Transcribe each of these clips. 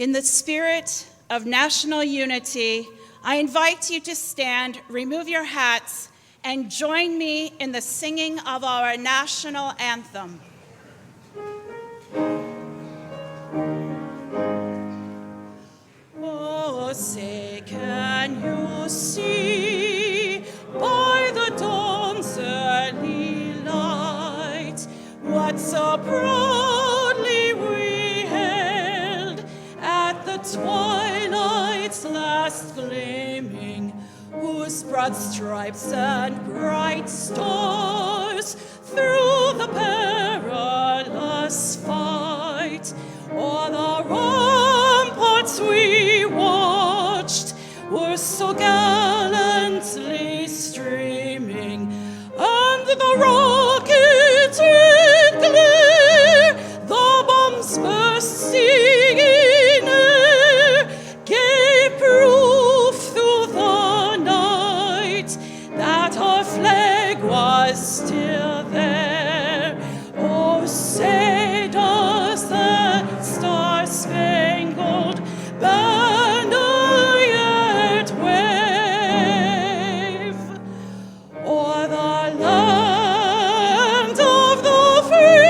In the spirit of national unity, I invite you to stand, remove your hats, and join me in the singing of our national anthem. Oh, say, can you see by the dawn's early light what so proudly we hailed at the twilight's last gleaming, whose broad stripes and bright stars through the perilous fight o'er the ramparts we watched were so gallantly streaming, and the rockets in glare, the bombs bursting in air, gave proof through the night that our flag was still there. Oh, say does the star-spangled banner yet wave o'er the land of the free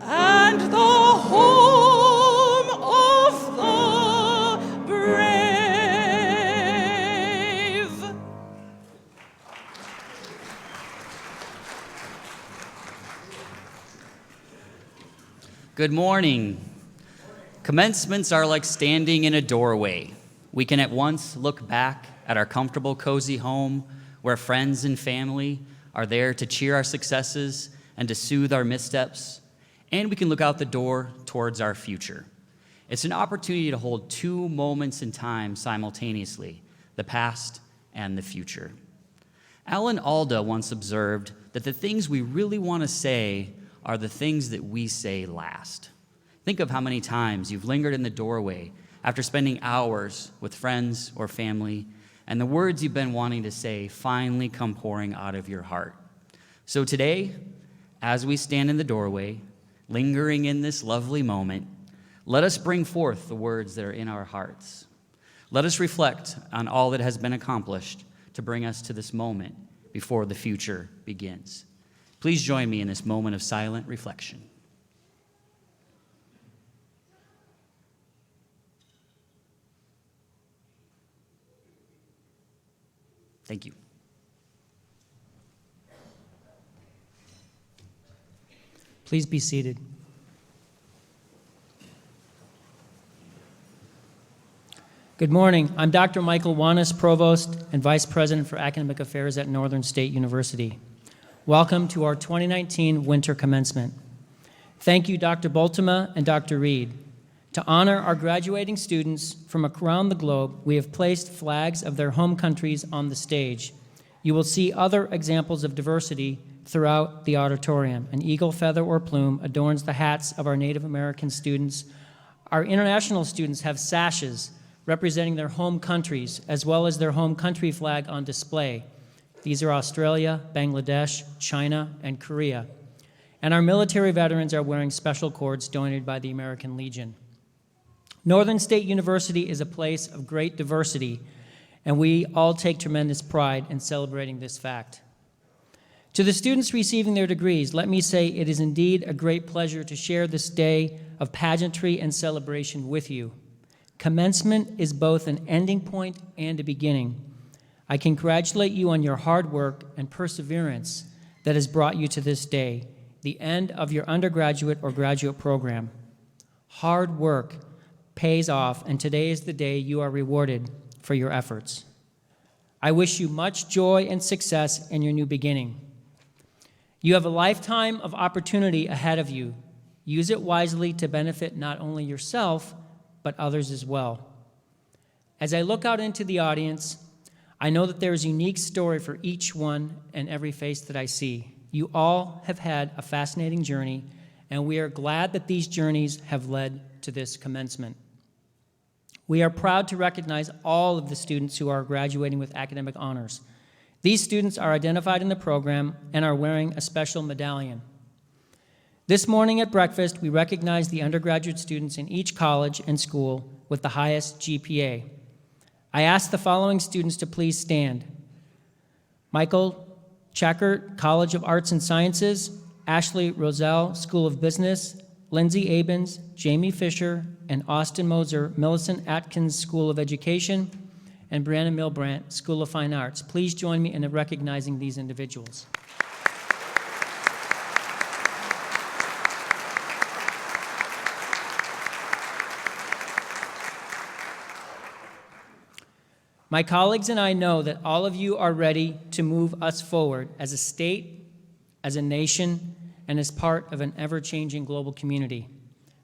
and the home of the brave? Good morning. Commencements are like standing in a doorway. We can at once look back at our comfortable, cozy home where friends and family are there to cheer our successes and to soothe our missteps, and we can look out the door towards our future. It's an opportunity to hold two moments in time simultaneously, the past and the future. Alan Alda once observed that the things we really want to say are the things that we say last. Think of how many times you've lingered in the doorway after spending hours with friends or family, and the words you've been wanting to say finally come pouring out of your heart. So today, as we stand in the doorway, lingering in this lovely moment, let us bring forth the words that are in our hearts. Let us reflect on all that has been accomplished to bring us to this moment before the future begins. Please join me in this moment of silent reflection. Thank you. Please be seated. Good morning. I'm Dr. Michael Wanis, Provost and Vice President for Academic Affairs at Northern State University. Welcome to our 2019 Winter Commencement. Thank you, Dr. Bultema and Dr. Reed. To honor our graduating students from around the globe, we have placed flags of their home countries on the stage. You will see other examples of diversity throughout the auditorium. An eagle feather or plume adorns the hats of our Native American students. Our international students have sashes representing their home countries, as well as their home country flag on display. These are Australia, Bangladesh, China, and Korea. And our military veterans are wearing special cords donated by the American Legion. Northern State University is a place of great diversity, and we all take tremendous pride in celebrating this fact. To the students receiving their degrees, let me say it is indeed a great pleasure to share this day of pageantry and celebration with you. Commencement is both an ending point and a beginning. I congratulate you on your hard work and perseverance that has brought you to this day, the end of your undergraduate or graduate program. Hard work pays off, and today is the day you are rewarded for your efforts. I wish you much joy and success in your new beginning. You have a lifetime of opportunity ahead of you. Use it wisely to benefit not only yourself, but others as well. As I look out into the audience, I know that there is a unique story for each one and every face that I see. You all have had a fascinating journey, and we are glad that these journeys have led to this commencement. We are proud to recognize all of the students who are graduating with academic honors. These students are identified in the program and are wearing a special medallion. This morning at breakfast, we recognized the undergraduate students in each college and school with the highest GPA. I asked the following students to please stand: Michael Checkert, College of Arts and Sciences; Ashley Roselle, School of Business; Lindsay Abens, Jamie Fisher, and Austin Moser, Millicent Atkins School of Education; and Brianna Milbrandt, School of Fine Arts. Please join me in recognizing these individuals. My colleagues and I know that all of you are ready to move us forward as a state, as a nation, and as part of an ever-changing global community.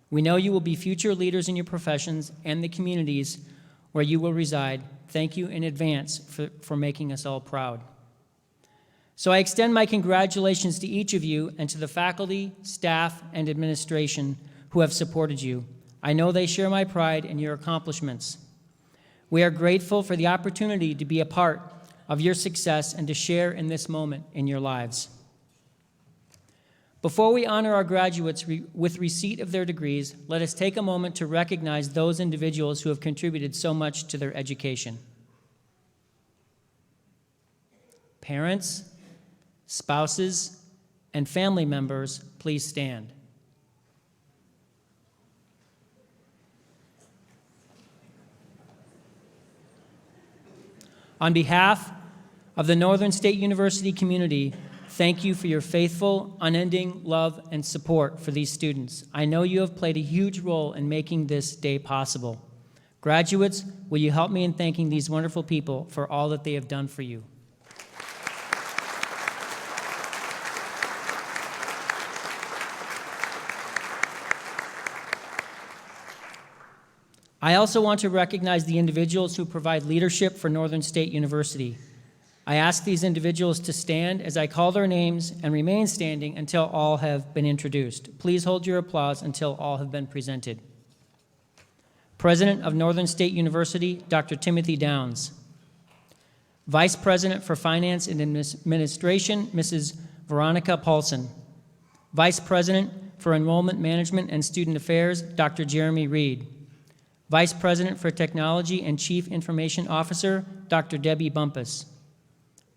We know you will be future leaders in your professions and the communities where you will reside. Thank you in advance for making us all proud. So I extend my congratulations to each of you and to the faculty, staff, and administration who have supported you. I know they share my pride in your accomplishments. We are grateful for the opportunity to be a part of your success and to share in this moment in your lives. Before we honor our graduates with receipt of their degrees, let us take a moment to recognize those individuals who have contributed so much to their education. Parents, spouses, and family members, please stand. On behalf of the Northern State University community, thank you for your faithful, unending love and support for these students. I know you have played a huge role in making this day possible. Graduates, will you help me in thanking these wonderful people for all that they have done for you? I also want to recognize the individuals who provide leadership for Northern State University. I ask these individuals to stand as I call their names and remain standing until all have been introduced. Please hold your applause until all have been presented. President of Northern State University, Dr. Timothy Downs. Vice President for Finance and Administration, Mrs. Veronica Paulson. Vice President for Enrollment Management and Student Affairs, Dr. Jeremy Reed. Vice President for Technology and Chief Information Officer, Dr. Debbie Bumpus.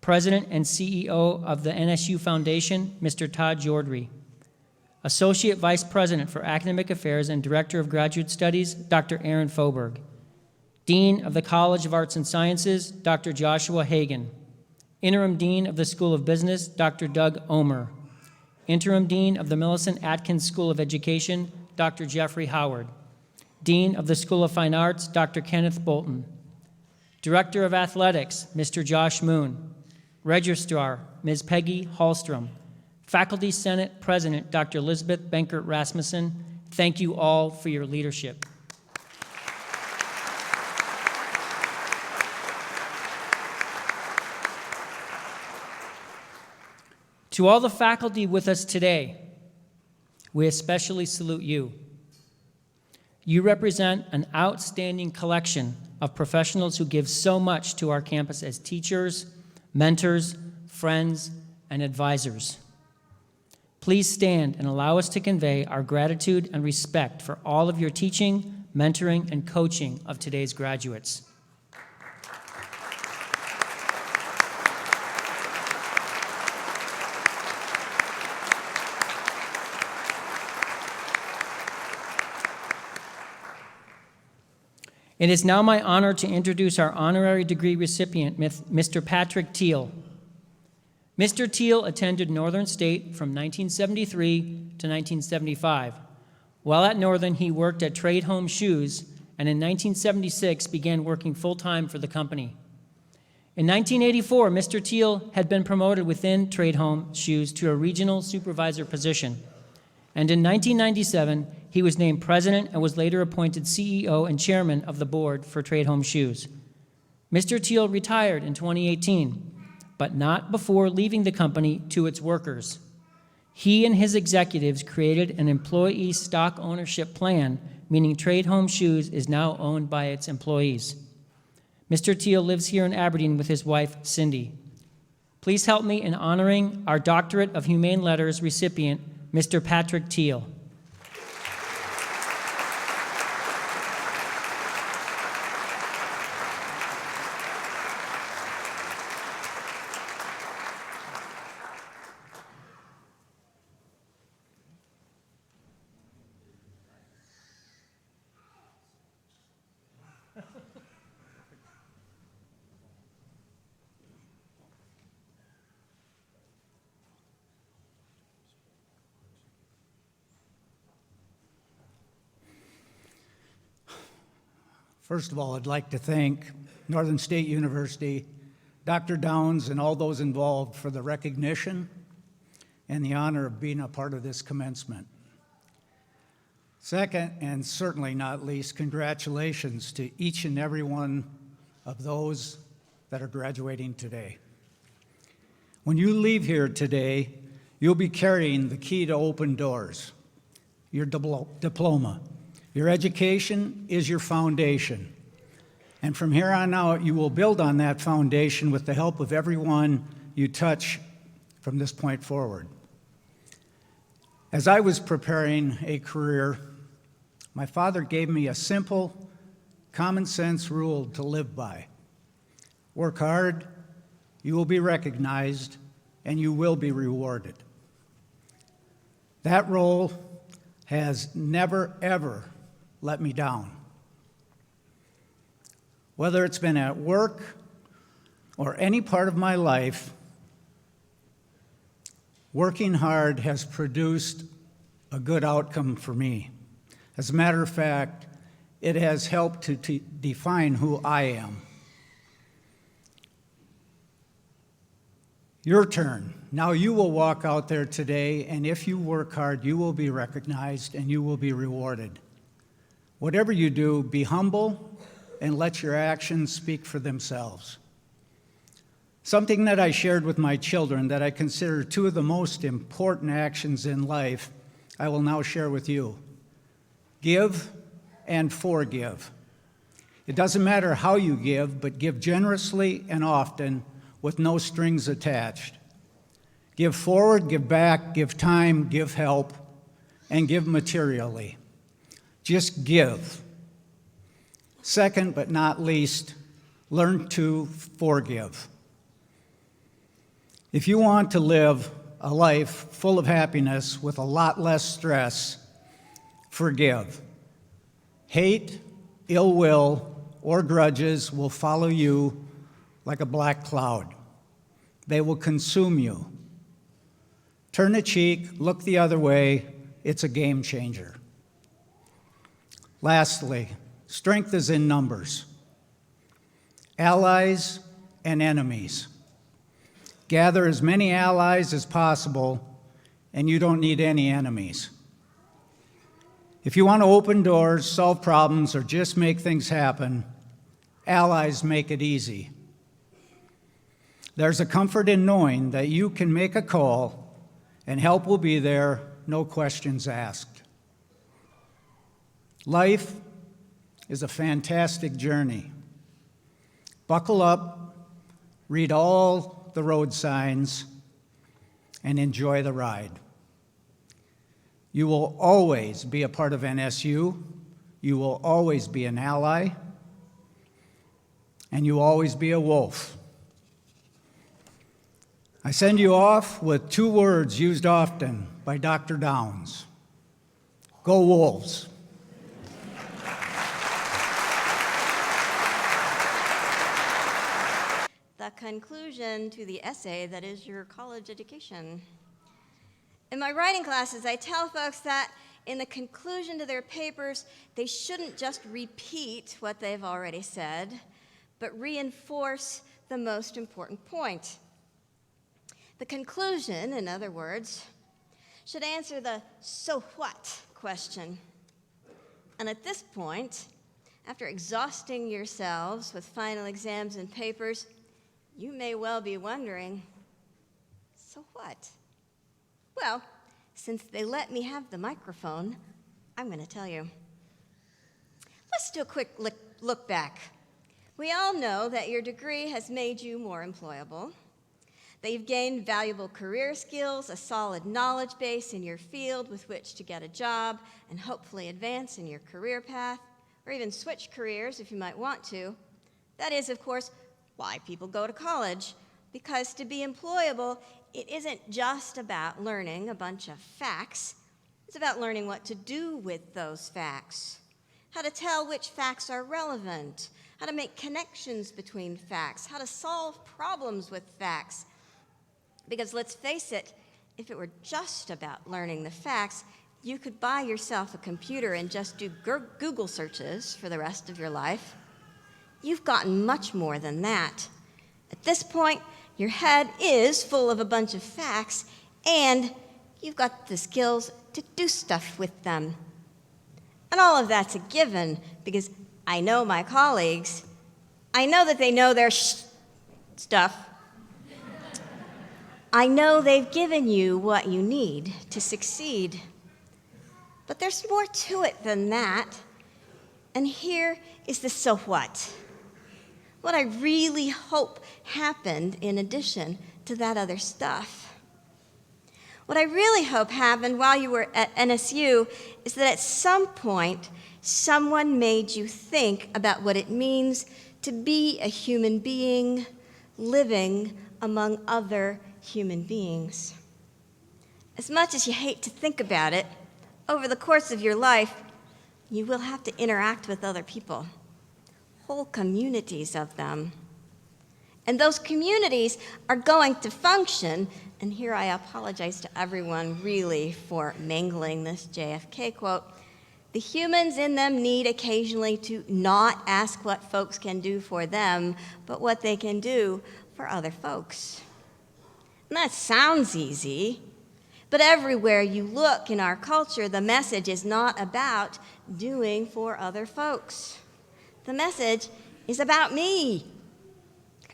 President and CEO of the NSU Foundation, Mr. Todd Jordry. Associate Vice President for Academic Affairs and Director of Graduate Studies, Dr. Aaron Foberg. Dean of the College of Arts and Sciences, Dr. Joshua Hagan. Interim Dean of the School of Business, Dr. Doug Omer. Interim Dean of the Millicent Atkins School of Education, Dr. Jeffrey Howard. Dean of the School of Fine Arts, Dr. Kenneth Bolton. Director of Athletics, Mr. Josh Moon. Registrar, Ms. Peggy Hallstrom. Faculty Senate President, Dr. Elizabeth Benkert Rasmussen. Thank you all for your leadership. To all the faculty with us today, we especially salute you. You represent an outstanding collection of professionals who give so much to our campus as teachers, mentors, friends, and advisors. Please stand and allow us to convey our gratitude and respect for all of your teaching, mentoring, and coaching of today's graduates. It is now my honor to introduce our honorary degree recipient, Mr. Patrick Teal. Mr. Teal attended Northern State from 1973 to 1975. While at Northern, he worked at Trade Home Shoes, and in 1976 began working full-time for the company. In 1984, Mr. Teal had been promoted within Trade Home Shoes to a regional supervisor position. And in 1997, he was named president and was later appointed CEO and chairman of the board for Trade Home Shoes. Mr. Teal retired in 2018, but not before leaving the company to its workers. He and his executives created an employee stock ownership plan, meaning Trade Home Shoes is now owned by its employees. Mr. Teal lives here in Aberdeen with his wife, Cindy. Please help me in honoring our Doctorate of Humane Letters recipient, Mr. Patrick Teal. First of all, I'd like to thank Northern State University, Dr. Downs, and all those involved for the recognition and the honor of being a part of this commencement. Second, and certainly not least, congratulations to each and every one of those that are graduating today. When you leave here today, you'll be carrying the key to open doors, your diploma. Your education is your foundation. And from here on out, you will build on that foundation with the help of everyone you touch from this point forward. As I was preparing a career, my father gave me a simple, common sense rule to live by. Work hard, you will be recognized, and you will be rewarded. That role has never, ever let me down. Whether it's been at work or any part of my life, working hard has produced a good outcome for me. As a matter of fact, it has helped to define who I am. Your turn. Now you will walk out there today, and if you work hard, you will be recognized and you will be rewarded. Whatever you do, be humble and let your actions speak for themselves. Something that I shared with my children that I consider two of the most important actions in life, I will now share with you. Give and forgive. It doesn't matter how you give, but give generously and often with no strings attached. Give forward, give back, give time, give help, and give materially. Just give. Second, but not least, learn to forgive. If you want to live a life full of happiness with a lot less stress, forgive. Hate, ill will, or grudges will follow you like a black cloud. They will consume you. Turn a cheek, look the other way. It's a game changer. Lastly, strength is in numbers. Allies and enemies. Gather as many allies as possible, and you don't need any enemies. If you want to open doors, solve problems, or just make things happen, allies make it easy. There's a comfort in knowing that you can make a call and help will be there, no questions asked. Life is a fantastic journey. Buckle up, read all the road signs, and enjoy the ride. You will always be a part of NSU. You will always be an ally. And you will always be a wolf. I send you off with two words used often by Dr. Downs. Go Wolves. The conclusion to the essay that is your college education. In my writing classes, I tell folks that in the conclusion to their papers, they shouldn't just repeat what they've already said, but reinforce the most important point. The conclusion, in other words, should answer the so what question. And at this point, after exhausting yourselves with final exams and papers, you may well be wondering, so what? Well, since they let me have the microphone, I'm going to tell you. Let's do a quick look back. We all know that your degree has made you more employable, that you've gained valuable career skills, a solid knowledge base in your field with which to get a job and hopefully advance in your career path, or even switch careers if you might want to. That is, of course, why people go to college, because to be employable, it isn't just about learning a bunch of facts. It's about learning what to do with those facts, how to tell which facts are relevant, how to make connections between facts, how to solve problems with facts. Because let's face it, if it were just about learning the facts, you could buy yourself a computer and just do Google searches for the rest of your life. You've gotten much more than that. At this point, your head is full of a bunch of facts, and you've got the skills to do stuff with them. And all of that's a given, because I know my colleagues. I know that they know their stuff. I know they've given you what you need to succeed. But there's more to it than that. And here is the so what. What I really hope happened in addition to that other stuff. What I really hope happened while you were at NSU is that at some point, someone made you think about what it means to be a human being living among other human beings. As much as you hate to think about it, over the course of your life, you will have to interact with other people, whole communities of them. And those communities are going to function, and here I apologize to everyone really for mangling this JFK quote, the humans in them need occasionally to not ask what folks can do for them, but what they can do for other folks. And that sounds easy, but everywhere you look in our culture, the message is not about doing for other folks. The message is about me.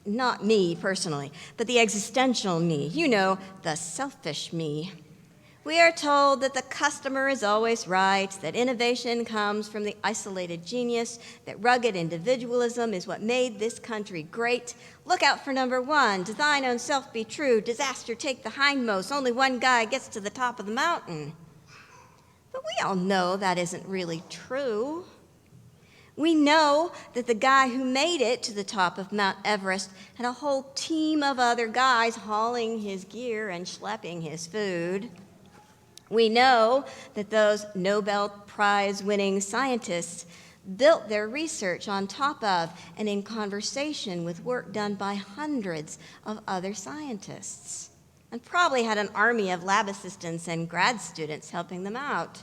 Not me personally, but the existential me. You know, the selfish me. We are told that the customer is always right, that innovation comes from the isolated genius, that rugged individualism is what made this country great. Look out for number one, to thine own self be true, disaster take the hindmost, only one guy gets to the top of the mountain. But we all know that isn't really true. We know that the guy who made it to the top of Mount Everest had a whole team of other guys hauling his gear and schlepping his food. We know that those Nobel Prize-winning scientists built their research on top of and in conversation with work done by hundreds of other scientists, and probably had an army of lab assistants and grad students helping them out.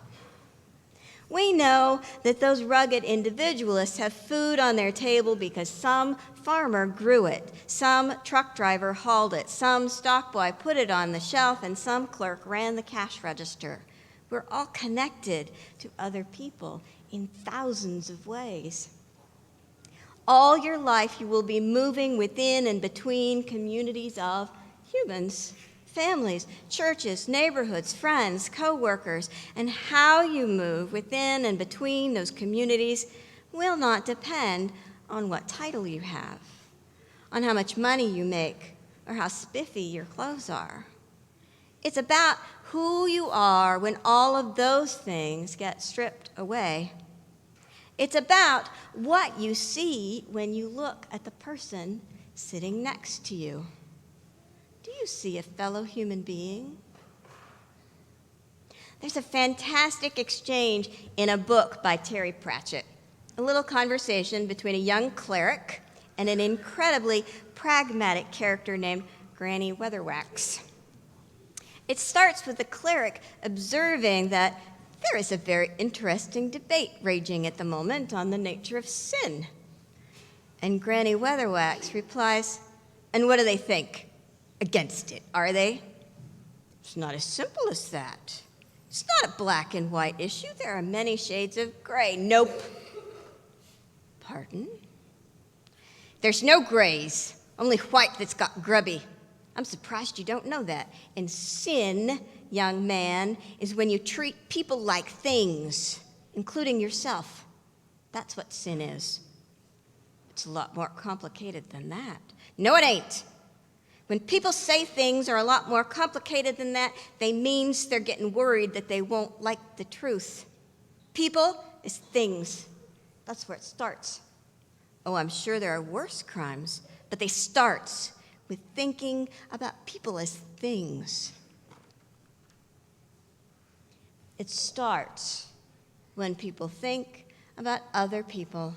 We know that those rugged individualists have food on their table because some farmer grew it, some truck driver hauled it, some stock boy put it on the shelf, and some clerk ran the cash register. We're all connected to other people in thousands of ways. All your life you will be moving within and between communities of humans. Families, churches, neighborhoods, friends, co-workers, and how you move within and between those communities will not depend on what title you have, on how much money you make, or how spiffy your clothes are. It's about who you are when all of those things get stripped away. It's about what you see when you look at the person sitting next to you. Do you see a fellow human being? There's a fantastic exchange in a book by Terry Pratchett, a little conversation between a young cleric and an incredibly pragmatic character named Granny Weatherwax. It starts with the cleric observing that there is a very interesting debate raging at the moment on the nature of sin. And Granny Weatherwax replies, "And what do they think? Against it, are they?" "It's not as simple as that. It's not a black and white issue. There are many shades of gray." "Nope." "Pardon?" "There's no grays, only white that's got grubby." "I'm surprised you don't know that. And sin, young man, is when you treat people like things, including yourself. That's what sin is." "It's a lot more complicated than that." "No, it ain't. When people say things are a lot more complicated than that, they means they're getting worried that they won't like the truth. People is things. That's where it starts. Oh, I'm sure there are worse crimes, but they starts with thinking about people as things. It starts when people think about other people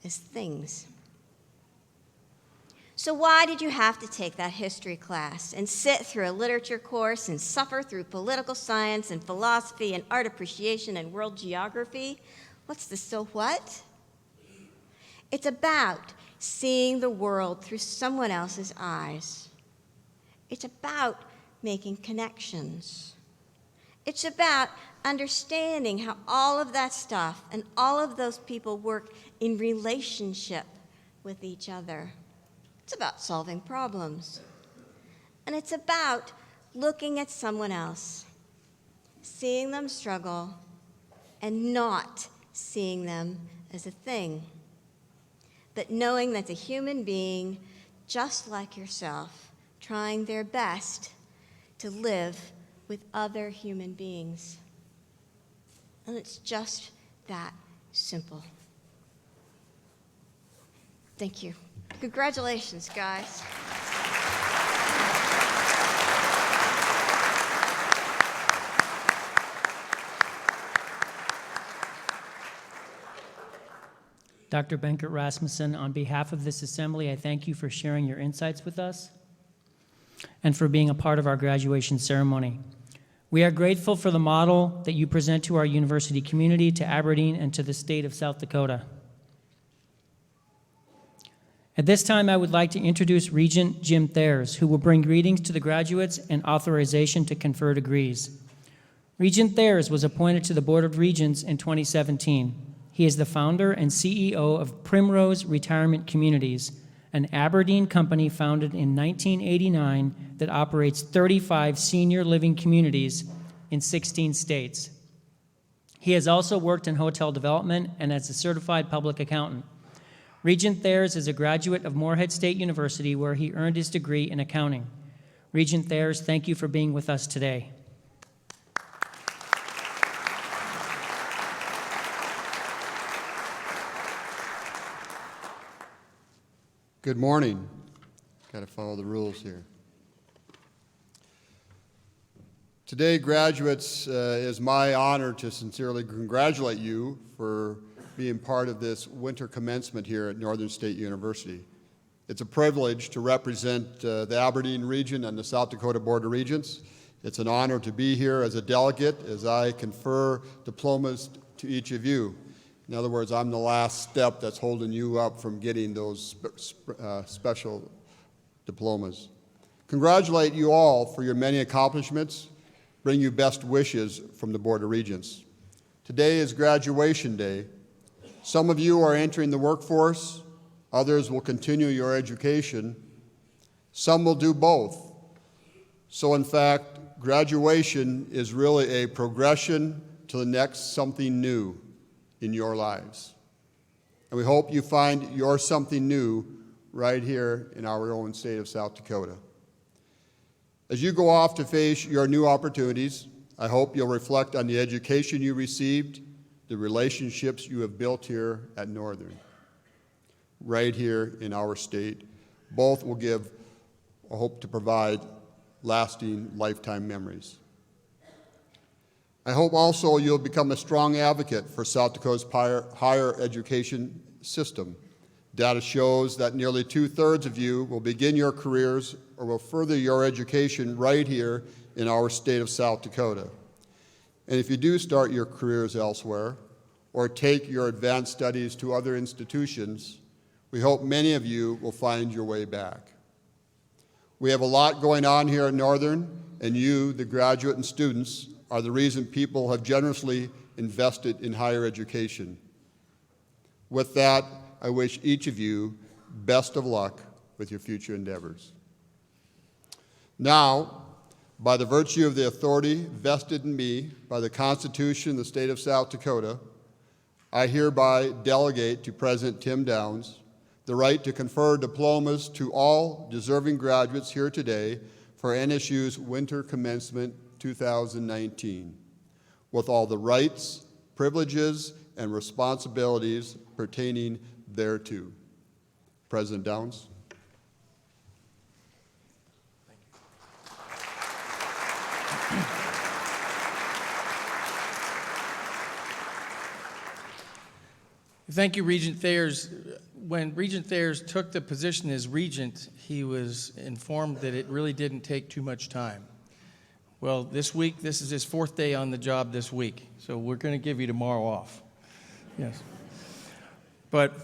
as things. So why did you have to take that history class and sit through a literature course and suffer through political science and philosophy and art appreciation and world geography? What's the so what? It's about seeing the world through someone else's eyes. It's about making connections. It's about understanding how all of that stuff and all of those people work in relationship with each other. It's about solving problems. And it's about looking at someone else, seeing them struggle, and not seeing them as a thing, but knowing that's a human being just like yourself, trying their best to live with other human beings. And it's just that simple. Thank you. Congratulations, guys. Dr. Benkert Rasmussen, on behalf of this assembly, I thank you for sharing your insights with us and for being a part of our graduation ceremony. We are grateful for the model that you present to our university community, to Aberdeen, and to the state of South Dakota. At this time, I would like to introduce Regent Jim Thayers, who will bring greetings to the graduates and authorization to confer degrees. Regent Thayers was appointed to the Board of Regents in 2017. He is the founder and CEO of Primrose Retirement Communities, an Aberdeen company founded in 1989 that operates 35 senior living communities in 16 states. He has also worked in hotel development and as a certified public accountant. Regent Thayers is a graduate of Morehead State University, where he earned his degree in accounting. Regent Thayers, thank you for being with us today. Good morning. Got to follow the rules here. Today, graduates, it is my honor to sincerely congratulate you for being part of this winter commencement here at Northern State University. It's a privilege to represent the Aberdeen region and the South Dakota Board of Regents. It's an honor to be here as a delegate as I confer diplomas to each of you. In other words, I'm the last step that's holding you up from getting those special diplomas. Congratulate you all for your many accomplishments. Bring you best wishes from the Board of Regents. Today is graduation day. Some of you are entering the workforce. Others will continue your education. Some will do both. So in fact, graduation is really a progression to the next something new in your lives. And we hope you find your something new right here in our own state of South Dakota. As you go off to face your new opportunities, I hope you'll reflect on the education you received, the relationships you have built here at Northern, right here in our state. Both will give, I hope to provide, lasting lifetime memories. I hope also you'll become a strong advocate for South Dakota's higher education system. Data shows that nearly 2/3 of you will begin your careers or will further your education right here in our state of South Dakota. And if you do start your careers elsewhere or take your advanced studies to other institutions, we hope many of you will find your way back. We have a lot going on here at Northern, and you, the graduate and students, are the reason people have generously invested in higher education. With that, I wish each of you best of luck with your future endeavors. Now, by the virtue of the authority vested in me by the Constitution of the state of South Dakota, I hereby delegate to President Tim Downs the right to confer diplomas to all deserving graduates here today for NSU's Winter Commencement 2019, with all the rights, privileges, and responsibilities pertaining thereto. President Downs. Thank you, Regent Thayers. When Regent Thayers took the position as regent, he was informed that it really didn't take too much time. Well, this week, this is his 4th day on the job this week, so we're going to give you tomorrow off. Yes. But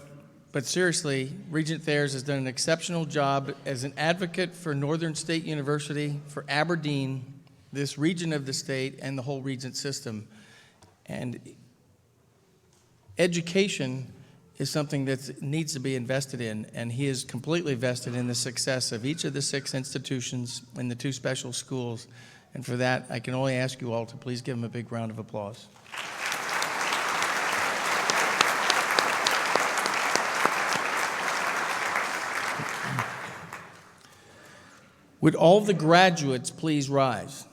seriously, Regent Thayers has done an exceptional job as an advocate for Northern State University, for Aberdeen, this region of the state, and the whole Regent system. And education is something that needs to be invested in, and he is completely vested in the success of each of the 6 institutions and the 2 special schools. And for that, I can only ask you all to please give him a big round of applause. Would all of the graduates please rise?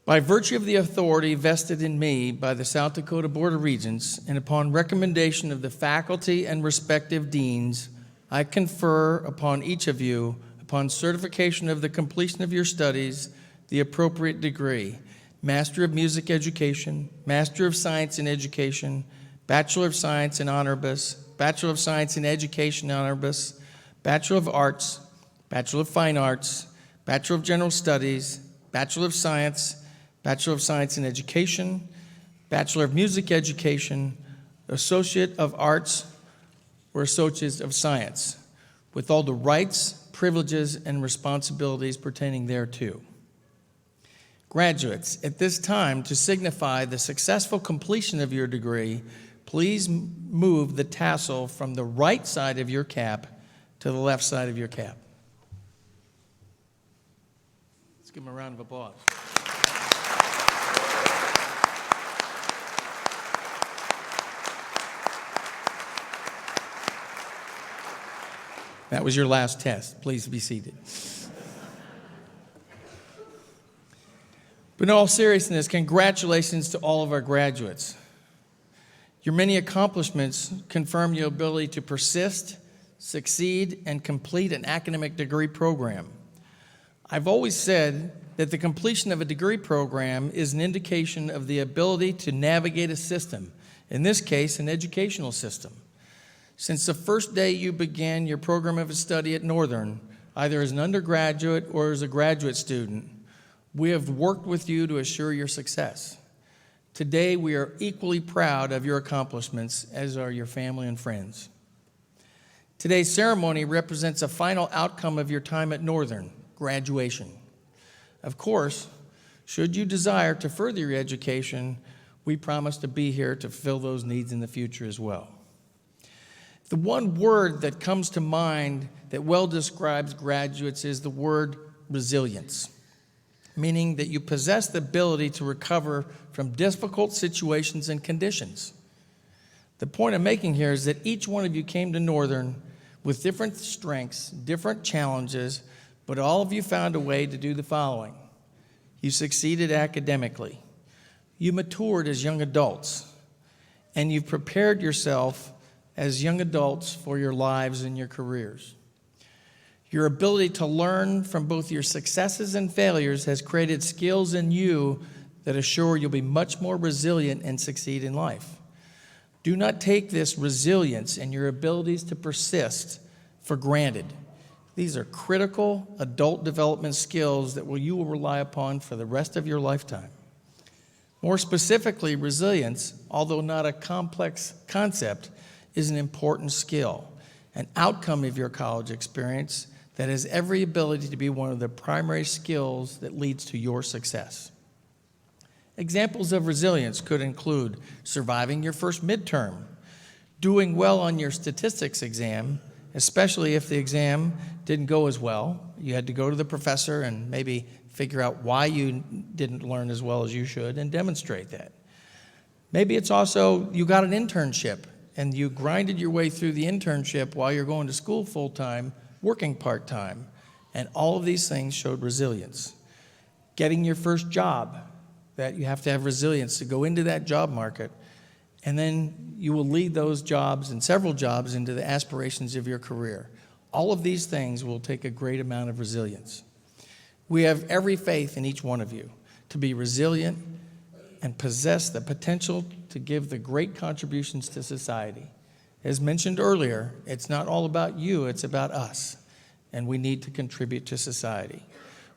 By virtue of the authority vested in me by the South Dakota Board of Regents, and upon recommendation of the faculty and respective deans, I confer upon each of you, upon certification of the completion of your studies, the appropriate degree: Master of Music Education, Master of Science in Education, Bachelor of Science in Honoris, Bachelor of Science in Education Honoris, Bachelor of Arts, Bachelor of Fine Arts, Bachelor of General Studies, Bachelor of Science, Bachelor of Science in Education, Bachelor of Music Education, Associate of Arts, or Associate of Science, with all the rights, privileges, and responsibilities pertaining thereto. Graduates, at this time, to signify the successful completion of your degree, please move the tassel from the right side of your cap to the left side of your cap. Let's give them a round of applause. That was your last test. Please be seated. But in all seriousness, congratulations to all of our graduates. Your many accomplishments confirm your ability to persist, succeed, and complete an academic degree program. I've always said that the completion of a degree program is an indication of the ability to navigate a system, in this case, an educational system. Since the first day you began your program of study at Northern, either as an undergraduate or as a graduate student, we have worked with you to assure your success. Today, we are equally proud of your accomplishments, as are your family and friends. Today's ceremony represents a final outcome of your time at Northern, graduation. Of course, should you desire to further your education, we promise to be here to fill those needs in the future as well. The one word that comes to mind that well describes graduates is the word resilience, meaning that you possess the ability to recover from difficult situations and conditions. The point I'm making here is that each one of you came to Northern with different strengths, different challenges, but all of you found a way to do the following. You succeeded academically, you matured as young adults, and you've prepared yourself as young adults for your lives and your careers. Your ability to learn from both your successes and failures has created skills in you that assure you'll be much more resilient and succeed in life. Do not take this resilience and your abilities to persist for granted. These are critical adult development skills that you will rely upon for the rest of your lifetime. More specifically, resilience, although not a complex concept, is an important skill, an outcome of your college experience that has every ability to be one of the primary skills that leads to your success. Examples of resilience could include surviving your first midterm, doing well on your statistics exam, especially if the exam didn't go as well. You had to go to the professor and maybe figure out why you didn't learn as well as you should and demonstrate that. Maybe it's also you got an internship and you grinded your way through the internship while you're going to school full-time, working part-time, and all of these things showed resilience. Getting your first job, that you have to have resilience to go into that job market, and then you will lead those jobs and several jobs into the aspirations of your career. All of these things will take a great amount of resilience. We have every faith in each one of you to be resilient and possess the potential to give the great contributions to society. As mentioned earlier, it's not all about you, it's about us, and we need to contribute to society.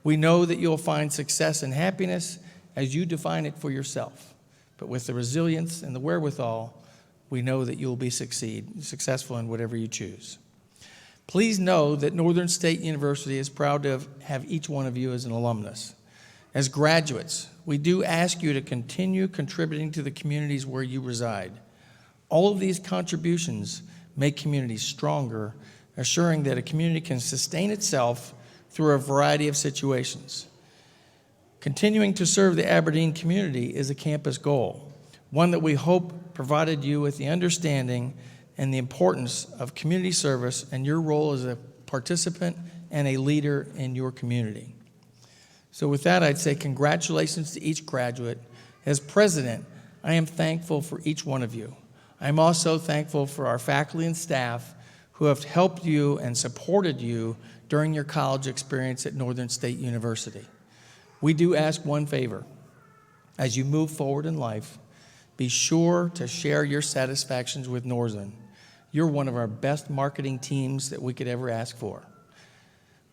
We know that you'll find success and happiness as you define it for yourself, but with the resilience and the wherewithal, we know that you'll be successful in whatever you choose. Please know that Northern State University is proud to have each one of you as an alumnus. As graduates, we do ask you to continue contributing to the communities where you reside. All of these contributions make communities stronger, assuring that a community can sustain itself through a variety of situations. Continuing to serve the Aberdeen community is a campus goal, one that we hope provided you with the understanding and the importance of community service and your role as a participant and a leader in your community. So with that, I'd say congratulations to each graduate. As president, I am thankful for each one of you. I'm also thankful for our faculty and staff who have helped you and supported you during your college experience at Northern State University. We do ask one favor. As you move forward in life, be sure to share your satisfactions with Northern. You're one of our best marketing teams that we could ever ask for.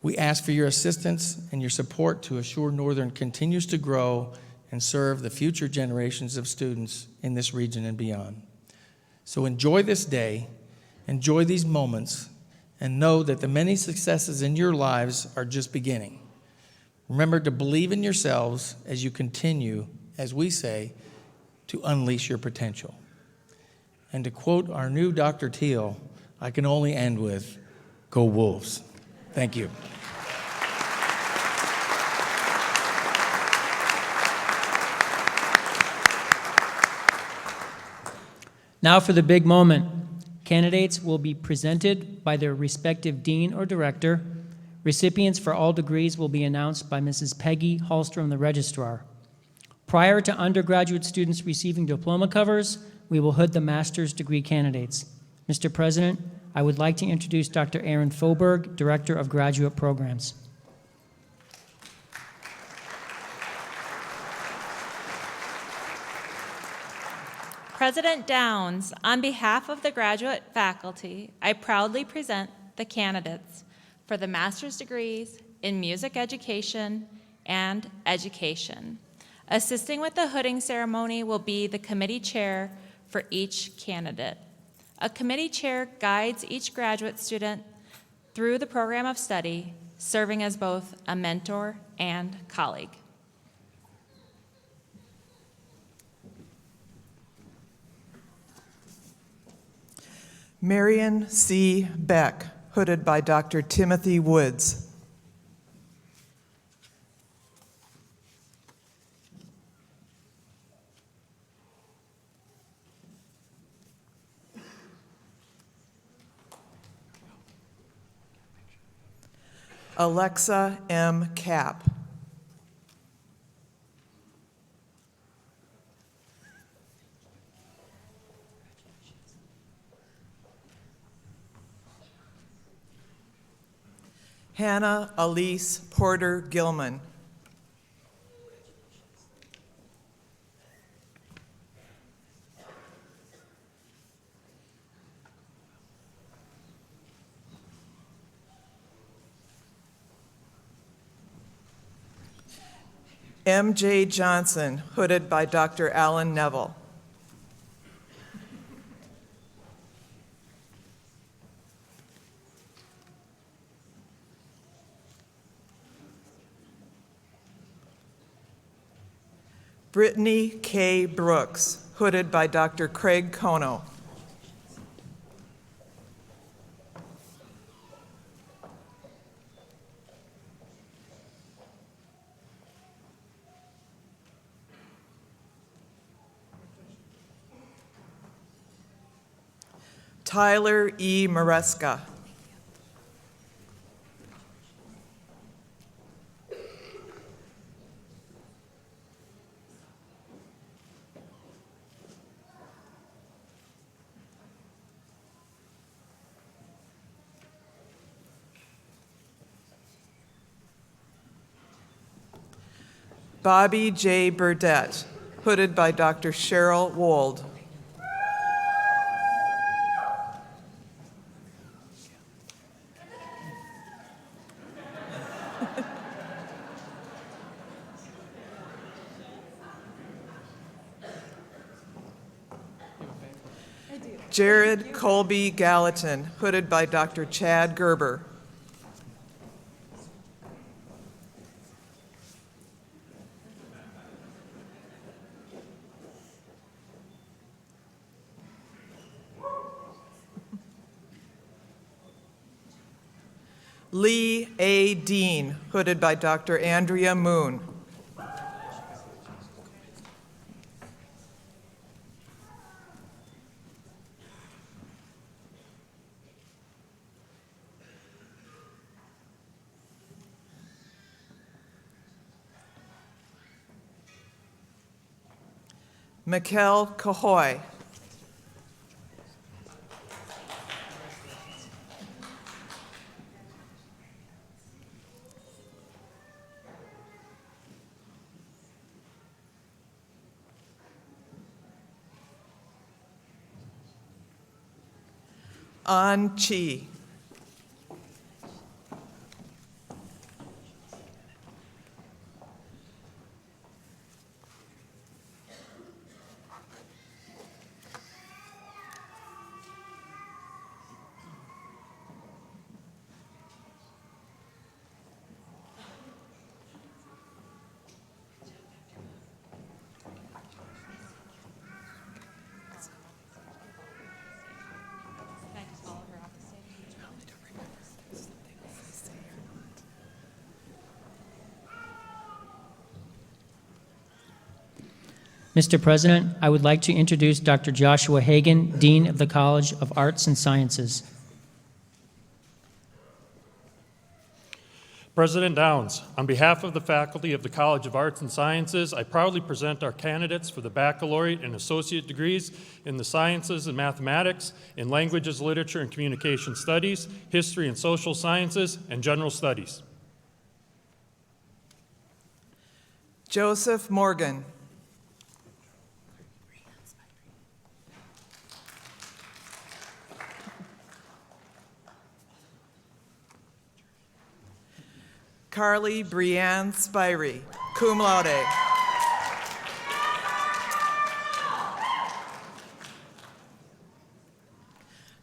We ask for your assistance and your support to assure Northern continues to grow and serve the future generations of students in this region and beyond. So enjoy this day, enjoy these moments, and know that the many successes in your lives are just beginning. Remember to believe in yourselves as you continue, as we say, to unleash your potential. And to quote our new Dr. Teal, I can only end with, "Go Wolves." Thank you. Now for the big moment. Candidates will be presented by their respective dean or director. Recipients for all degrees will be announced by Mrs. Peggy Hallstrom, the registrar. Prior to undergraduate students receiving diploma covers, we will hood the master's degree candidates. Mr. President, I would like to introduce Dr. Aaron Foberg, Director of Graduate Programs. President Downs, on behalf of the graduate faculty, I proudly present the candidates for the master's degrees in music education and education. Assisting with the hooding ceremony will be the committee chair for each candidate. A committee chair guides each graduate student through the program of study, serving as both a mentor and colleague. Marion C. Beck, hooded by Dr. Timothy Woods. Alexa M. Kapp. Hannah Elise Porter Gilman. M.J. Johnson, hooded by Dr. Alan Neville. Brittany K. Brooks, hooded by Dr. Craig Kono. Tyler E. Maresca. Bobby J. Burdette, hooded by Dr. Cheryl Wold. Jared Colby Gallatin, hooded by Dr. Chad Gerber. Lee A. Dean, hooded by Dr. Andrea Moon. Mikkel Cahoy. An Chi. Mr. President, I would like to introduce Dr. Joshua Hagan, Dean of the College of Arts and Sciences. President Downs, on behalf of the faculty of the College of Arts and Sciences, I proudly present our candidates for the baccalaureate and associate degrees in the sciences and mathematics, in languages, literature, and communication studies, history and social sciences, and general studies. Joseph Morgan. Carly Brianne Spirey, cum laude.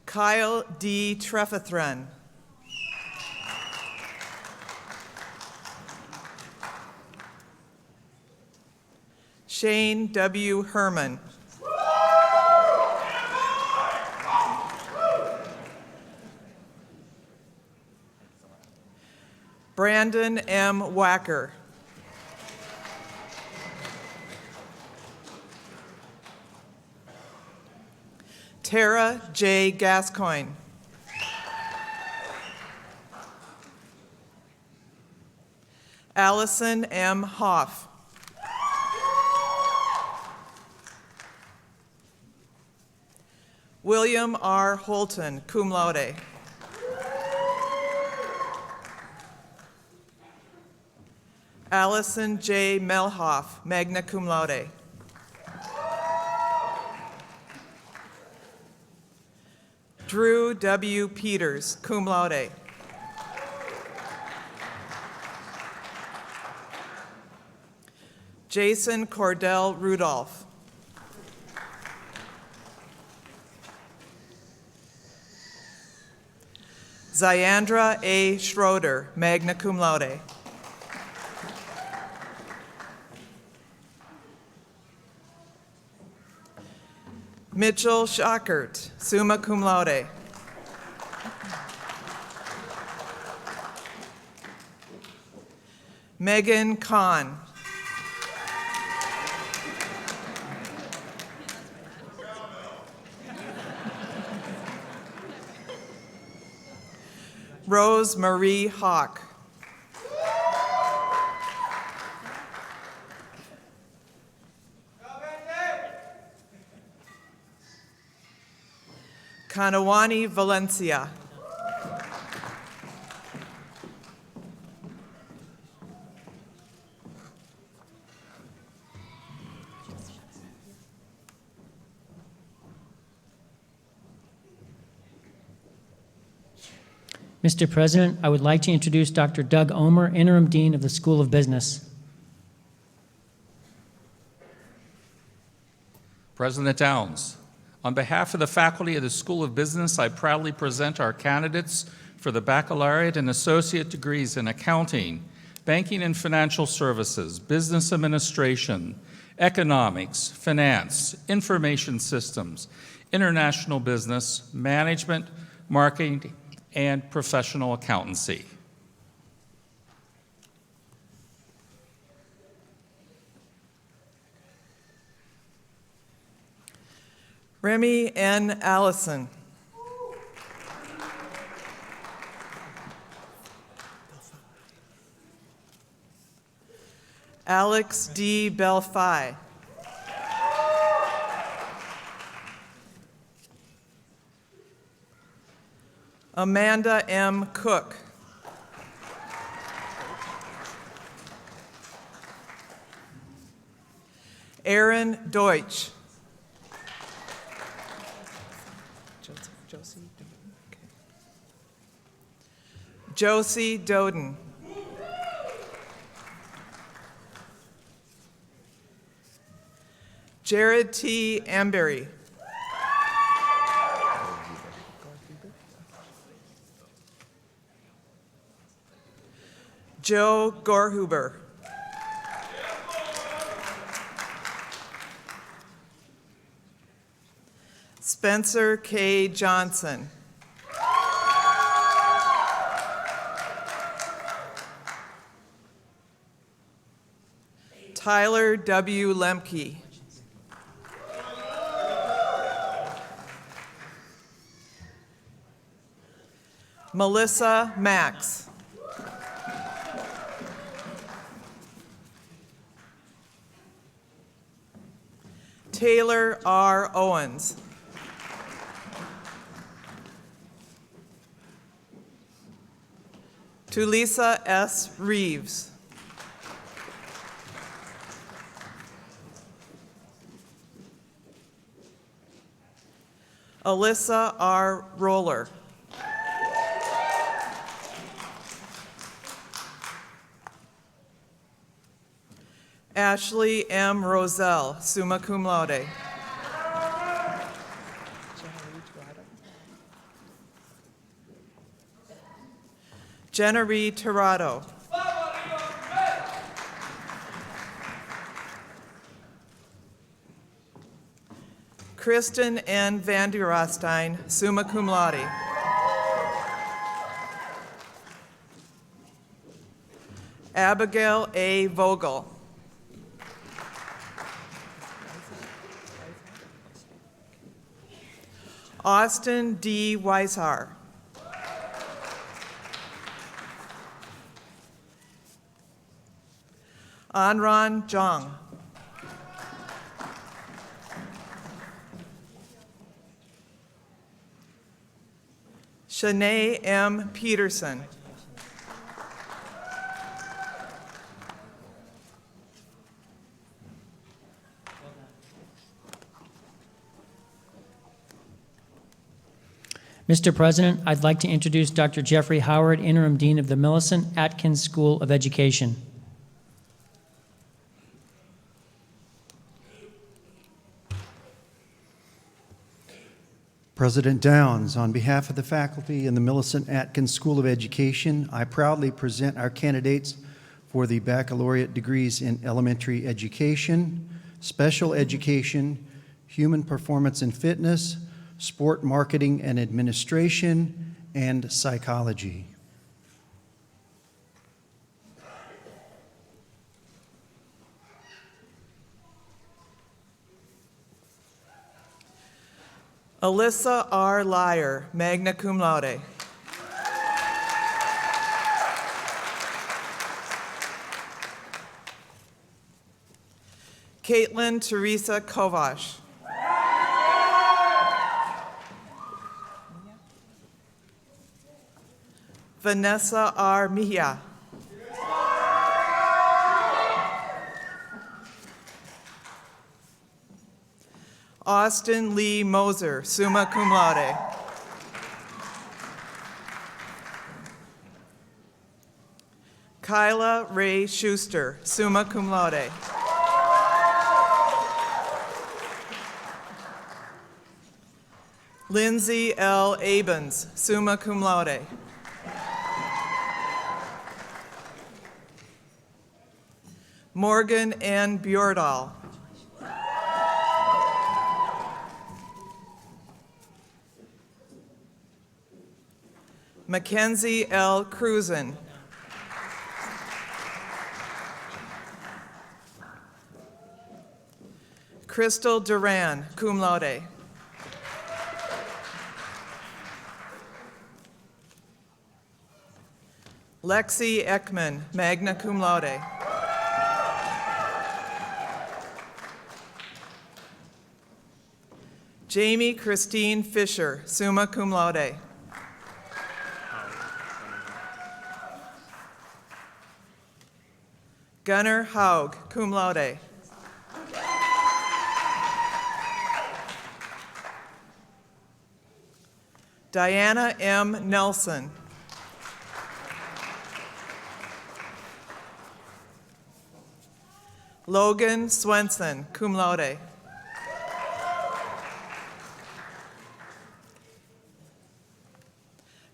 Kyle D. Trefethren. Shane W. Herman. Brandon M. Wacker. Tara J. Gascoigne. Allison M. Hoff. William R. Holton, cum laude. Allison J. Melhoff, magna cum laude. Drew W. Peters, cum laude. Jason Cordell Rudolph. Zayandra A. Schroeder, magna cum laude. Mitchell Schockert, summa cum laude. Megan Kahn. Rose Marie Hawk. Kanawani Valencia. Mr. President, I would like to introduce Dr. Doug Omer, Interim Dean of the School of Business. President Downs, on behalf of the faculty of the School of Business, I proudly present our candidates for the baccalaureate and associate degrees in accounting, banking and financial services, business administration, economics, finance, information systems, international business, management, marketing, and professional accountancy. Remy N. Allison. Alex D. Belfi. Amanda M. Cook. Aaron Deutsch. Josie Doden. Jared T. Amberry. Joe Gorhuber. Spencer K. Johnson. Tyler W. Lemke. Melissa Max. Taylor R. Owens. Tulisa S. Reeves. Alyssa R. Roller. Ashley M. Roselle, summa cum laude. Jenna Ree Tirado. Kristen N. Van der Rostein, summa cum laude. Abigail A. Vogel. Austin D. Weishar. Anran Zhang. Shanae M. Peterson. Mr. President, I'd like to introduce Dr. Jeffrey Howard, Interim Dean of the Millicent Atkins School of Education. President Downs, on behalf of the faculty in the Millicent Atkins School of Education, I proudly present our candidates for the baccalaureate degrees in elementary education, special education, human performance and fitness, sport marketing and administration, and psychology. Alyssa R. Lyer, magna cum laude. Caitlin Teresa Kovash. Vanessa R. Mejia. Austin Lee Moser, summa cum laude. Kyla Ray Schuster, summa cum laude. Lindsay L. Abens, summa cum laude. Morgan N. Bjordahl. Mackenzie L. Cruzen. Crystal Duran, cum laude. Lexi Ekman, magna cum laude. Jamie Christine Fisher, summa cum laude. Gunnar Haug, cum laude. Diana M. Nelson. Logan Swenson, cum laude.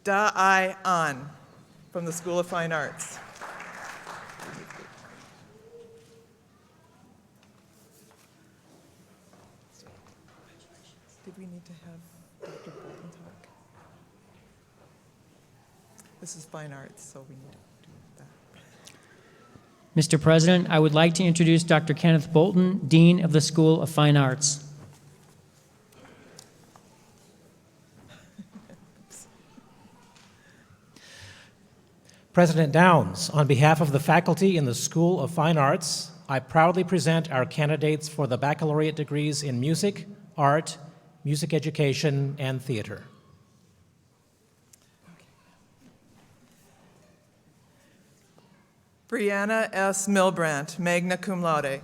Da Ai An, from the School of Fine Arts. Did we need to have Dr. Bolton talk? This is fine arts, so we need to do that. Mr. President, I would like to introduce Dr. Kenneth Bolton, Dean of the School of Fine Arts. President Downs, on behalf of the faculty in the School of Fine Arts, I proudly present our candidates for the baccalaureate degrees in music, art, music education, and theater. Brianna S. Milbrandt, magna cum laude.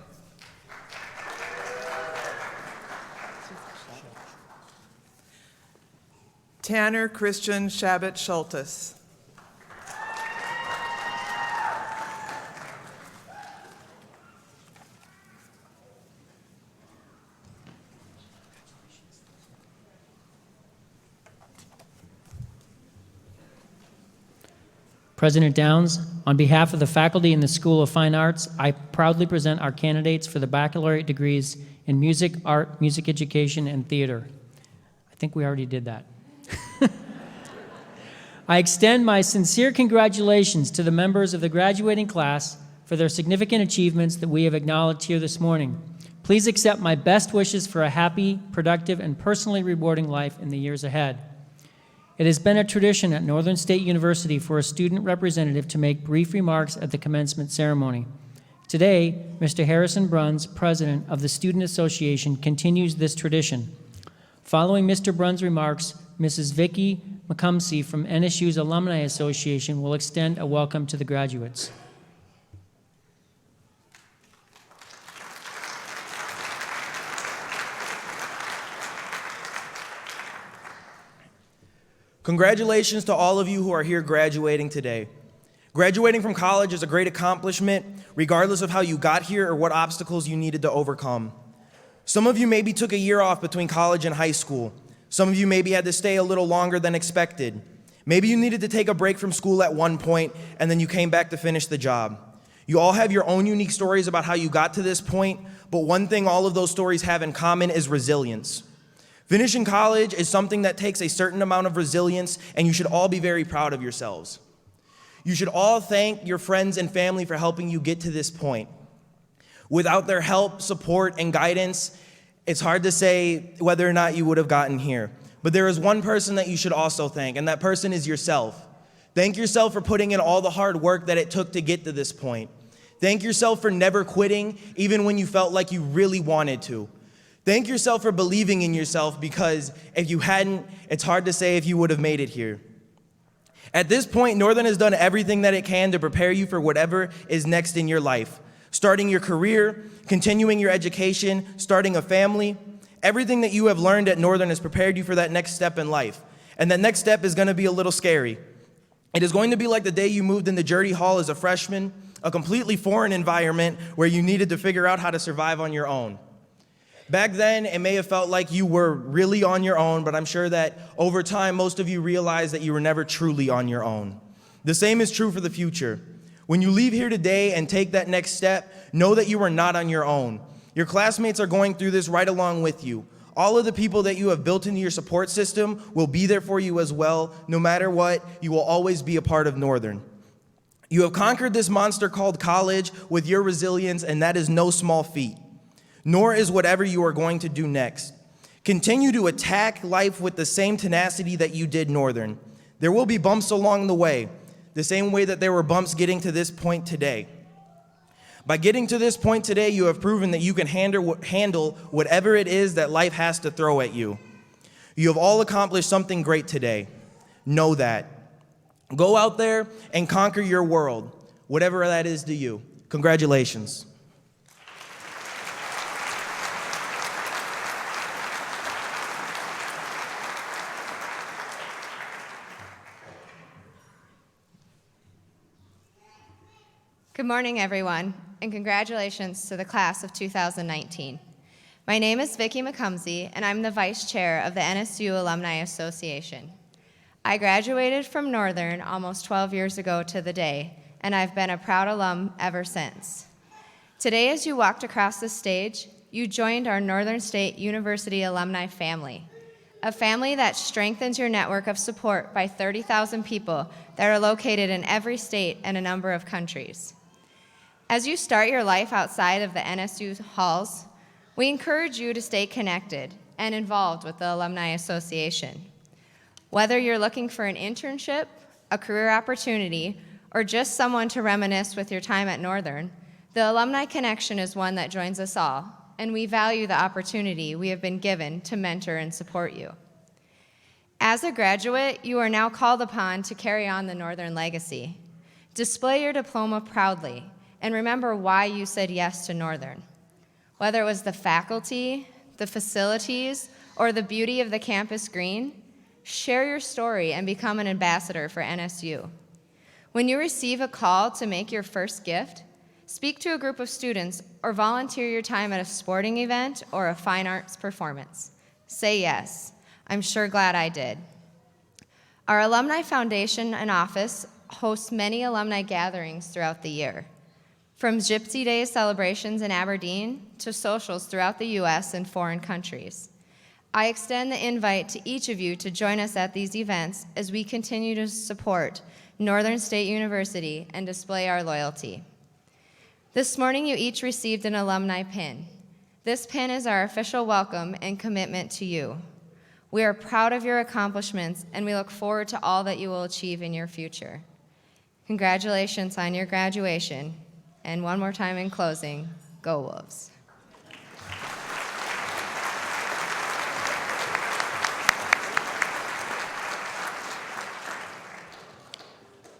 Tanner Christian Shabbat Schultes. President Downs, on behalf of the faculty in the School of Fine Arts, I proudly present our candidates for the baccalaureate degrees in music, art, music education, and theater. I think we already did that. I extend my sincere congratulations to the members of the graduating class for their significant achievements that we have acknowledged here this morning. Please accept my best wishes for a happy, productive, and personally rewarding life in the years ahead. It has been a tradition at Northern State University for a student representative to make brief remarks at the commencement ceremony. Today, Mr. Harrison Bruns, president of the Student Association, continues this tradition. Following Mr. Bruns' remarks, Mrs. Vicki McCumsey from NSU's Alumni Association will extend a welcome to the graduates. Congratulations to all of you who are here graduating today. Graduating from college is a great accomplishment, regardless of how you got here or what obstacles you needed to overcome. Some of you maybe took a year off between college and high school. Some of you maybe had to stay a little longer than expected. Maybe you needed to take a break from school at one point, and then you came back to finish the job. You all have your own unique stories about how you got to this point, but one thing all of those stories have in common is resilience. Finishing college is something that takes a certain amount of resilience, and you should all be very proud of yourselves. You should all thank your friends and family for helping you get to this point. Without their help, support, and guidance, it's hard to say whether or not you would have gotten here. But there is one person that you should also thank, and that person is yourself. Thank yourself for putting in all the hard work that it took to get to this point. Thank yourself for never quitting, even when you felt like you really wanted to. Thank yourself for believing in yourself, because if you hadn't, it's hard to say if you would have made it here. At this point, Northern has done everything that it can to prepare you for whatever is next in your life. Starting your career, continuing your education, starting a family. Everything that you have learned at Northern has prepared you for that next step in life. And that next step is going to be a little scary. It is going to be like the day you moved into Dirty Hall as a freshman, a completely foreign environment where you needed to figure out how to survive on your own. Back then, it may have felt like you were really on your own, but I'm sure that over time, most of you realized that you were never truly on your own. The same is true for the future. When you leave here today and take that next step, know that you are not on your own. Your classmates are going through this right along with you. All of the people that you have built into your support system will be there for you as well. No matter what, you will always be a part of Northern. You have conquered this monster called college with your resilience, and that is no small feat. Nor is whatever you are going to do next. Continue to attack life with the same tenacity that you did Northern. There will be bumps along the way, the same way that there were bumps getting to this point today. By getting to this point today, you have proven that you can handle whatever it is that life has to throw at you. You have all accomplished something great today. Know that. Go out there and conquer your world, whatever that is to you. Congratulations. Good morning, everyone, and congratulations to the class of 2019. My name is Vicki McCumsey, and I'm the Vice Chair of the NSU Alumni Association. I graduated from Northern almost 12 years ago to the day, and I've been a proud alum ever since. Today, as you walked across the stage, you joined our Northern State University alumni family, a family that strengthens your network of support by 30,000 people that are located in every state and a number of countries. As you start your life outside of the NSU halls, we encourage you to stay connected and involved with the Alumni Association. Whether you're looking for an internship, a career opportunity, or just someone to reminisce with your time at Northern, the Alumni Connection is one that joins us all, and we value the opportunity we have been given to mentor and support you. As a graduate, you are now called upon to carry on the Northern legacy. Display your diploma proudly, and remember why you said yes to Northern. Whether it was the faculty, the facilities, or the beauty of the campus green, share your story and become an ambassador for NSU. When you receive a call to make your first gift, speak to a group of students or volunteer your time at a sporting event or a fine arts performance. Say yes. I'm sure glad I did. Our Alumni Foundation and office hosts many alumni gatherings throughout the year. From Gypsy Day celebrations in Aberdeen to socials throughout the U.S. and foreign countries. I extend the invite to each of you to join us at these events as we continue to support Northern State University and display our loyalty. This morning, you each received an alumni pin. This pin is our official welcome and commitment to you. We are proud of your accomplishments, and we look forward to all that you will achieve in your future. Congratulations on your graduation. And one more time in closing, go Wolves.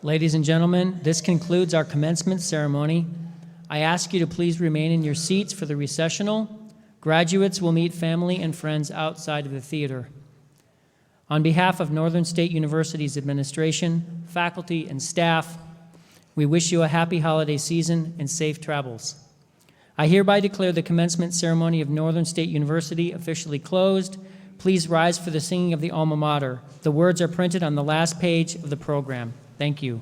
Ladies and gentlemen, this concludes our commencement ceremony. I ask you to please remain in your seats for the recessional. Graduates will meet family and friends outside of the theater. On behalf of Northern State University's administration, faculty, and staff, we wish you a happy holiday season and safe travels. I hereby declare the commencement ceremony of Northern State University officially closed. Please rise for the singing of the alma mater. The words are printed on the last page of the program. Thank you.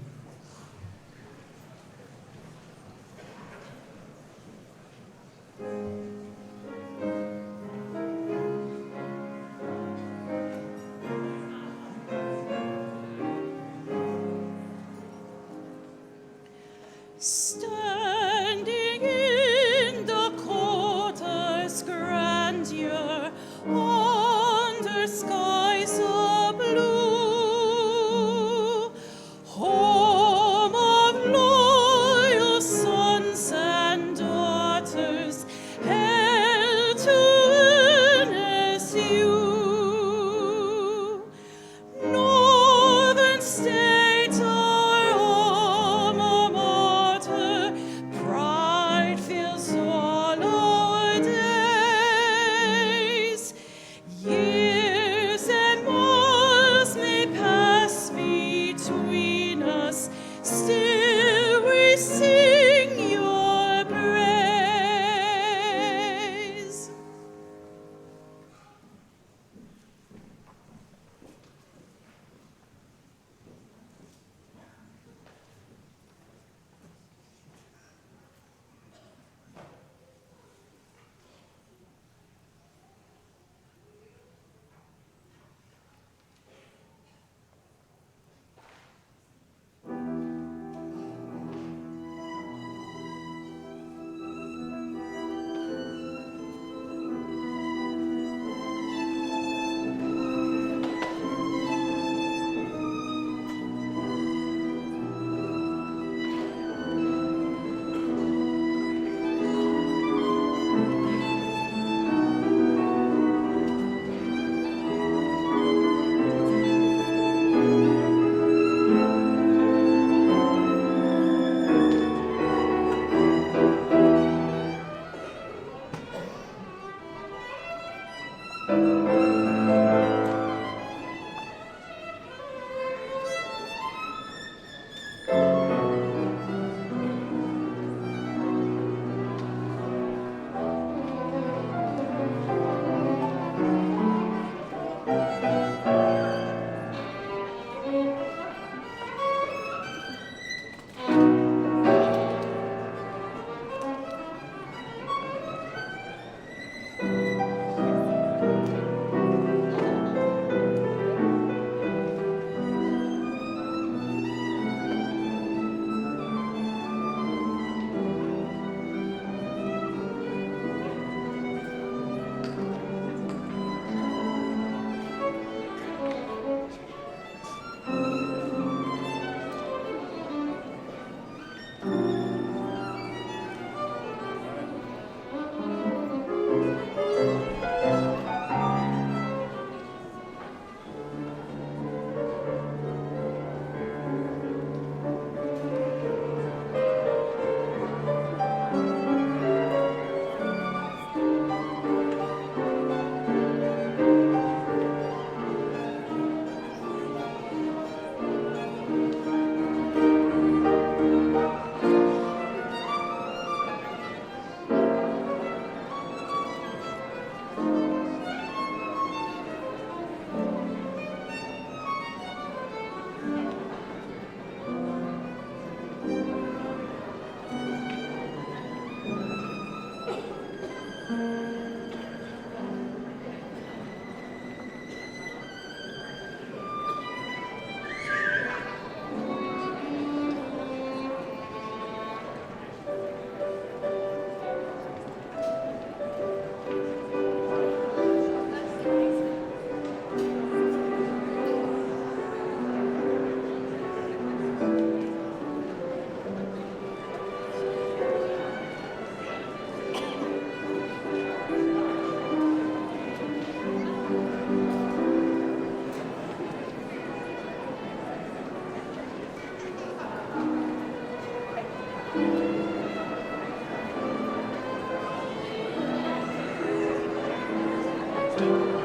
Standing in Dakota's grandeur, under skies so blue, Thank you.